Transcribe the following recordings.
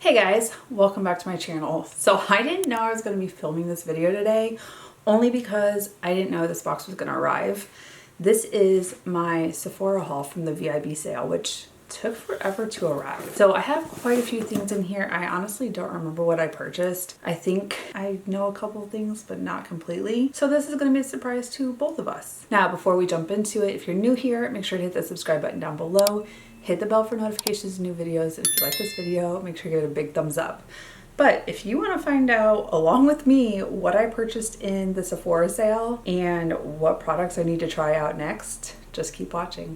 Hey guys, welcome back to my channel. So I didn't know I was going to be filming this video today only because I didn't know this box was going to arrive. This is my Sephora haul from the VIB sale, which took forever to arrive. So I have quite a few things in here. I honestly don't remember what I purchased. I think I know a couple of things, but not completely. So this is going to be a surprise to both of us. Now, before we jump into it, if you're new here, make sure to hit the subscribe button down below. Hit the bell for notifications of new videos. If you like this video, make sure you give it a big thumbs up. But if you want to find out, along with me, what I purchased in the Sephora sale and what products I need to try out next, just keep watching.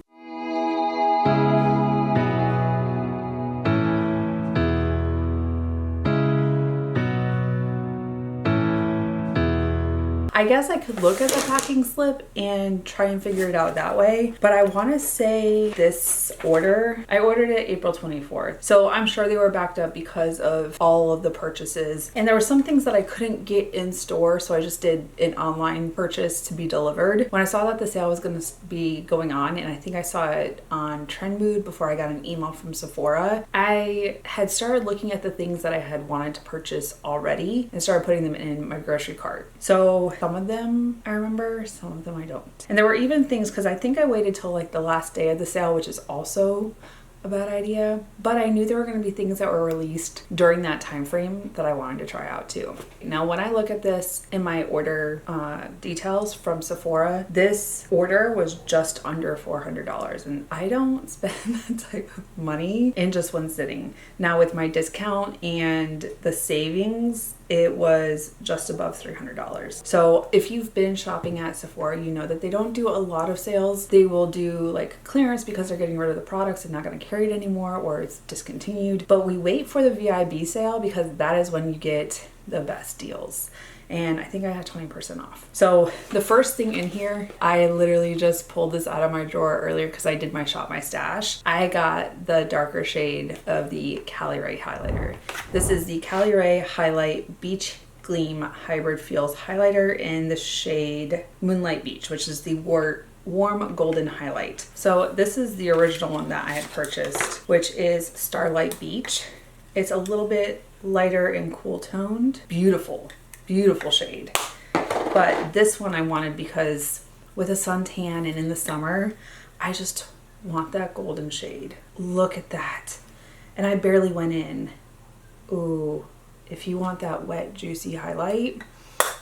I guess I could look at the packing slip and try and figure it out that way, but I want to say this order, I ordered it April 24th. So I'm sure they were backed up because of all of the purchases. And there were some things that I couldn't get in store, so I just did an online purchase to be delivered. When I saw that the sale was going to be going on, and I think I saw it on Trendmood before I got an email from Sephora, I had started looking at the things that I had wanted to purchase already and started putting them in my grocery cart. So some of them I remember, some of them I don't. And there were even things, because I think I waited till like the last day of the sale, which is also a bad idea, but I knew there were going to be things that were released during that time frame that I wanted to try out too. Now when I look at this in my order details from Sephora, this order was just under $400, and I don't spend that type of money in just one sitting. Now with my discount and the savings, it was just above $300. So if you've been shopping at Sephora, you know that they don't do a lot of sales. They will do like clearance because they're getting rid of the products and not going to carry it anymore, or it's discontinued. But we wait for the VIB sale because that is when you get the best deals. And I think I had 20% off. So the first thing in here, I literally just pulled this out of my drawer earlier because I did my Shop My Stash. I got the darker shade of the Cali Ray highlighter. This is the Cali Ray Highlight Beach Gleam Hybrid Feels highlighter in the shade Moonlight Beach, which is the warm golden highlight. So this is the original one that I had purchased, which is Starlight Beach. It's a little bit lighter and cool toned. Beautiful shade. But this one I wanted because with a suntan and in the summer, I just want that golden shade. Look at that. And I barely went in. Ooh, if you want that wet, juicy highlight,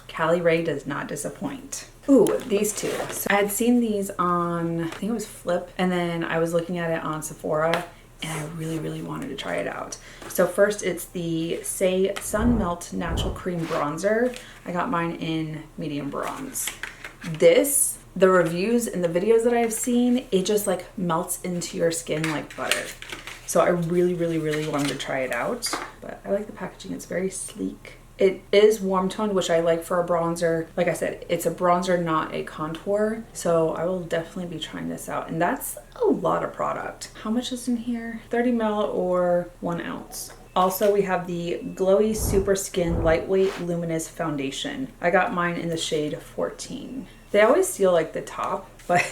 Cali Ray does not disappoint. Ooh, these two. So I had seen these on, I think it was Flip, and then I was looking at it on Sephora, and I really wanted to try it out. So first it's the Say Sun Melt Natural Cream Bronzer. I got mine in medium bronze. This, the reviews and the videos that I've seen, it just like melts into your skin like butter. So I really wanted to try it out, but I like the packaging. It's very sleek. It is warm toned, which I like for a bronzer. Like I said, it's a bronzer, not a contour. So I will definitely be trying this out. And that's a lot of product. How much is in here? 30 ml or 1 ounce. Also, we have the Glowy Super Skin Lightweight Luminous Foundation. I got mine in the shade 14. They always seal like the top, but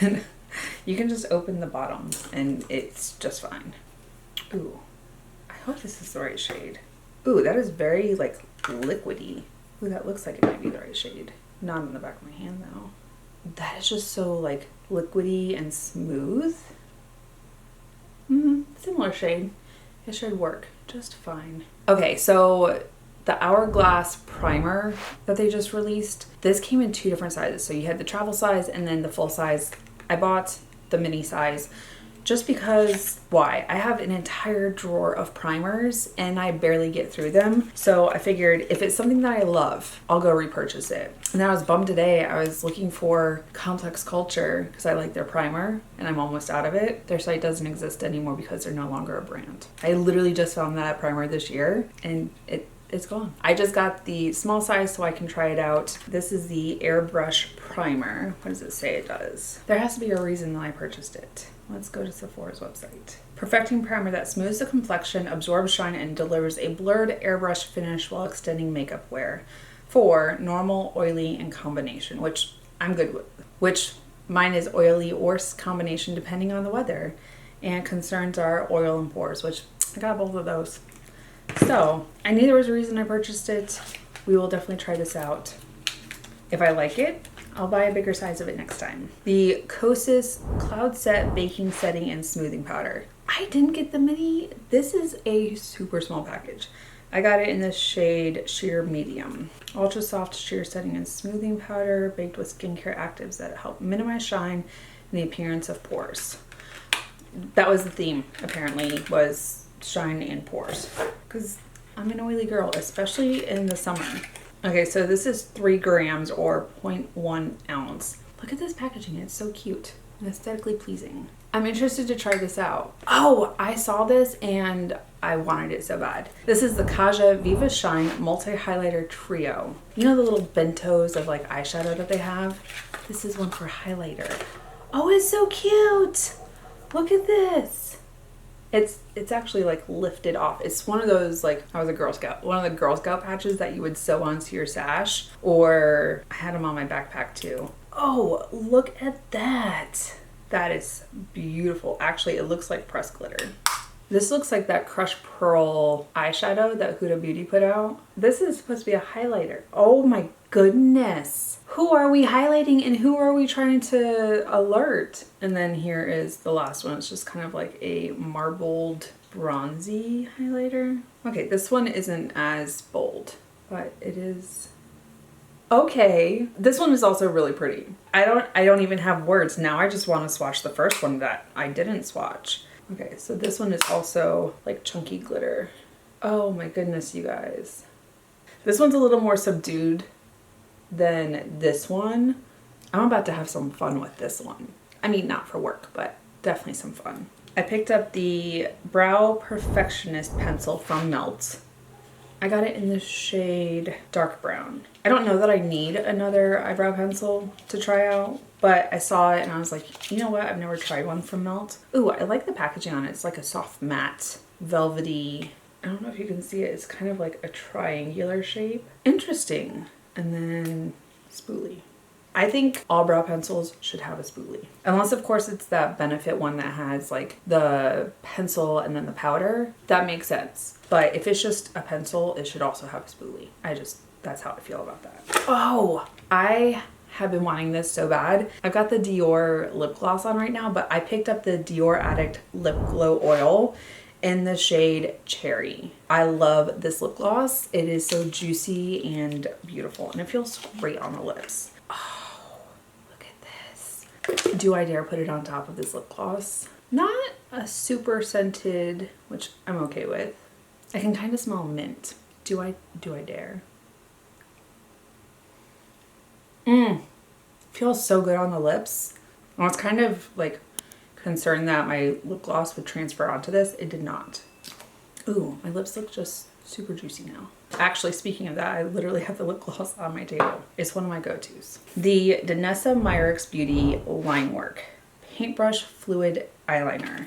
you can just open the bottom and it's just fine. Ooh, I hope this is the right shade. Ooh, that is very like liquidy. Ooh, that looks like it might be the right shade. Not in the back of my hand though. That is just so like liquidy and smooth. Similar shade. It should work just fine. Okay, so the Hourglass primer that they just released, this came in 2 different sizes. So you had the travel size and then the full size. I bought the mini size just because, why? I have an entire drawer of primers and I barely get through them. So I figured if it's something that I love, I'll go repurchase it. And then I was bummed today. I was looking for Complex Culture because I like their primer and I'm almost out of it. Their site doesn't exist anymore because they're no longer a brand. I literally just found that primer this year and it's gone. I just got the small size so I can try it out. This is the AIRBRUSH primer. What does it say it does? There has to be a reason that I purchased it. Let's go to Sephora's website. Perfecting primer that smooths the complexion, absorbs shine, and delivers a blurred airbrush finish while extending makeup wear for normal, oily, and combination, which I'm good with. Which mine is oily or combination depending on the weather. And concerns are oil and pores, which I got both of those. So I knew there was a reason I purchased it. We will definitely try this out. If I like it, I'll buy a bigger size of it next time. The KOSAS Cloud Set Baking Setting and Smoothing Powder. I didn't get the mini. This is a super small package. I got it in the shade Sheer Medium. Ultra Soft Sheer Setting and Smoothing Powder baked with skincare actives that help minimize shine and the appearance of pores. That was the theme, apparently, was shine and pores. Because I'm an oily girl, especially in the summer. Okay, so this is 3 grams or 0.1 ounce. Look at this packaging, it's so cute and aesthetically pleasing. I'm interested to try this out. Oh, I saw this and I wanted it so bad. This is the Kaja Viva Shine Multi-Highlighter Trio. You know the little bentos of like eyeshadow that they have? This is one for highlighter. Oh, it's so cute. Look at this. It's actually like lifted off. It's one of those, like, I was a Girl Scout, one of the Girl Scout patches that you would sew onto your sash, or I had them on my backpack too. Oh, look at that. That is beautiful. Actually, it looks like pressed glitter. This looks like that Crushed Pearl eyeshadow that Huda Beauty put out. This is supposed to be a highlighter. Oh my goodness. Who are we highlighting and who are we trying to alert? And then here is the last one. It's just kind of like a marbled bronzy highlighter. Okay, this one isn't as bold, but it is okay. This one is also really pretty. I don't even have words. Now I just want to swatch the first one that I didn't swatch. Okay, so this one is also like chunky glitter. Oh my goodness, you guys. This one's a little more subdued than this one. I'm about to have some fun with this one. I mean, not for work, but definitely some fun. I picked up the Brow Perfectionist pencil from Melt. I got it in the shade dark brown. I don't know that I need another eyebrow pencil to try out, but I saw it and I was like, you know what? I've never tried one from Melt. Ooh, I like the packaging on it. It's like a soft matte, velvety, I don't know if you can see it. It's kind of like a triangular shape. Interesting. And then spoolie. I think all brow pencils should have a spoolie. Unless of course it's that Benefit one that has like the pencil and then the powder. That makes sense. But if it's just a pencil, it should also have a spoolie. That's how I feel about that. Oh, I have been wanting this so bad. I've got the Dior lip gloss on right now, but I picked up the Dior Addict Lip Glow Oil in the shade Cherry. I love this lip gloss. It is so juicy and beautiful and it feels great on the lips. Oh, look at this. Do I dare put it on top of this lip gloss? Not a super scented, which I'm okay with. I can kind of smell mint. Do I dare? Feels so good on the lips. I was kind of like concerned that my lip gloss would transfer onto this. It did not. Ooh, my lips look just super juicy now. Actually, speaking of that, I literally have the lip gloss on my table. It's one of my go-tos. The DANESSA MYRICKS Beauty LINEWORK Paintbrush Fluid Eyeliner.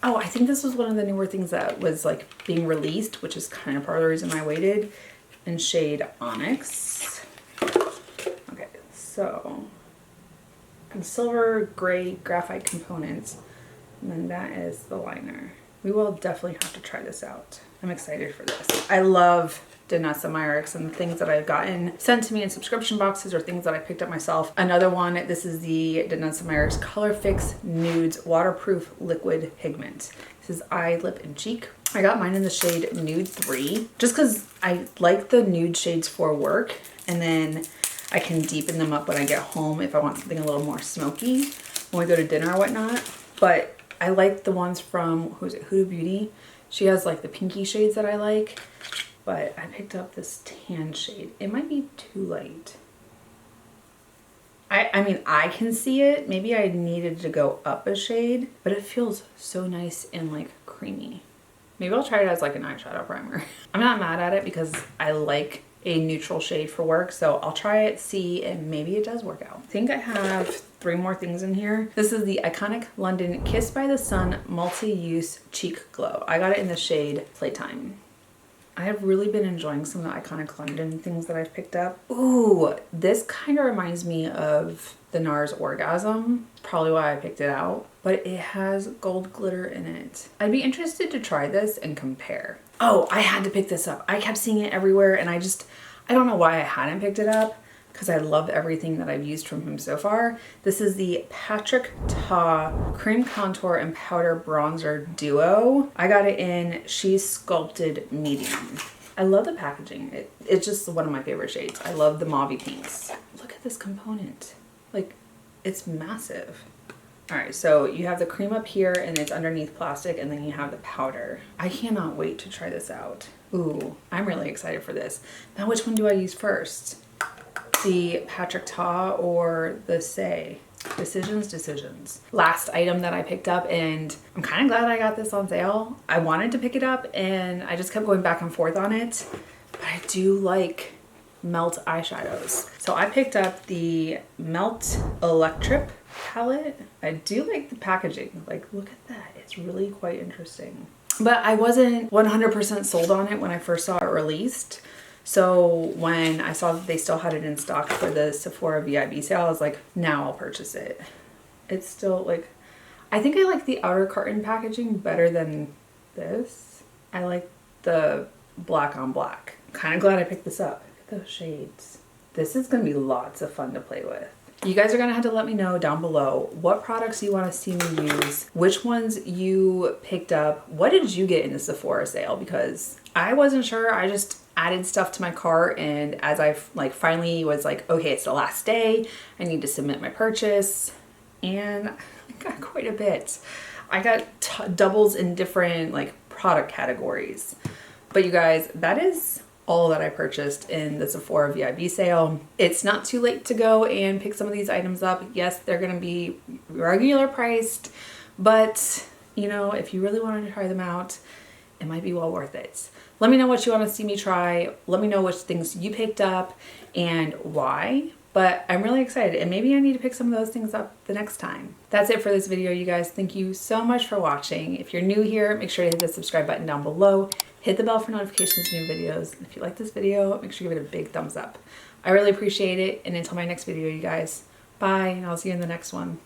Oh, I think this was one of the newer things that was like being released, which is kind of part of the reason I waited, in shade Onyx. Okay, so silver gray graphite components, and then that is the liner. We will definitely have to try this out. I'm excited for this. I love DANESSA MYRICKS and things that I've gotten sent to me in subscription boxes or things that I picked up myself. Another one, this is the DANESSA MYRICKS Color Fix Nudes Waterproof Liquid Pigment. This is eye, lip, and cheek. I got mine in the shade Nude 3 just because I like the nude shades for work, and then I can deepen them up when I get home if I want something a little more smoky when we go to dinner or whatnot. But I like the ones from, who is it, Huda Beauty. She has like the pinky shades that I like, but I picked up this tan shade. It might be too light. I mean, I can see it. Maybe I needed to go up a shade, but it feels so nice and like creamy. Maybe I'll try it as like an eyeshadow primer. I'm not mad at it because I like a neutral shade for work, so I'll try it, see, and maybe it does work out. I think I have 3 more things in here. This is the Iconic London Kiss by the Sun Multi-Use Cheek Glow. I got it in the shade Playtime. I have really been enjoying some of the Iconic London things that I've picked up. Ooh, this kind of reminds me of the NARS Orgasm. Probably why I picked it out, but it has gold glitter in it. I'd be interested to try this and compare. Oh, I had to pick this up. I kept seeing it everywhere and I don't know why I hadn't picked it up because I love everything that I've used from him so far. This is the Patrick Ta Cream Contour and Powder Bronzer Duo. I got it in She's Sculpted Medium. I love the packaging. It's just one of my favorite shades. I love the mauvey pinks. Look at this component. Like, it's massive. All right, so you have the cream up here and it's underneath plastic, and then you have the powder. I cannot wait to try this out. Ooh, I'm really excited for this. Now, which one do I use first? The Patrick Ta or the Say? Decisions. Last item that I picked up, and I'm kind of glad I got this on sale. I wanted to pick it up and I just kept going back and forth on it, but I do like melt eyeshadows. So I picked up the Melt Electrip palette. I do like the packaging. Like, look at that. It's really quite interesting. But I wasn't 100% sold on it when I first saw it released. So when I saw that they still had it in stock for the Sephora VIB sale, I was like, now I'll purchase it. It's still like, I think I like the outer carton packaging better than this. I like the black on black. I'm kind of glad I picked this up. Look at those shades. This is going to be lots of fun to play with. You guys are going to have to let me know down below what products you want to see me use, which ones you picked up, what did you get in the Sephora sale, because I wasn't sure. I just added stuff to my cart, and as I finally was like, okay, it's the last day, I need to submit my purchase, and I got quite a bit. I got doubles in different like product categories. But you guys, that is all that I purchased in the Sephora VIB sale. It's not too late to go and pick some of these items up. Yes, they're gonna be regular priced, but you know, if you really wanted to try them out, it might be well worth it. Let me know what you want to see me try. Let me know which things you picked up and why. But I'm really excited, and maybe I need to pick some of those things up the next time. That's it for this video, you guys. Thank you so much for watching. If you're new here, make sure to hit the subscribe button down below. Hit the bell for notifications of new videos. And if you like this video, make sure you give it a big thumbs up. I really appreciate it. And until my next video, you guys, bye, and I'll see you in the next one.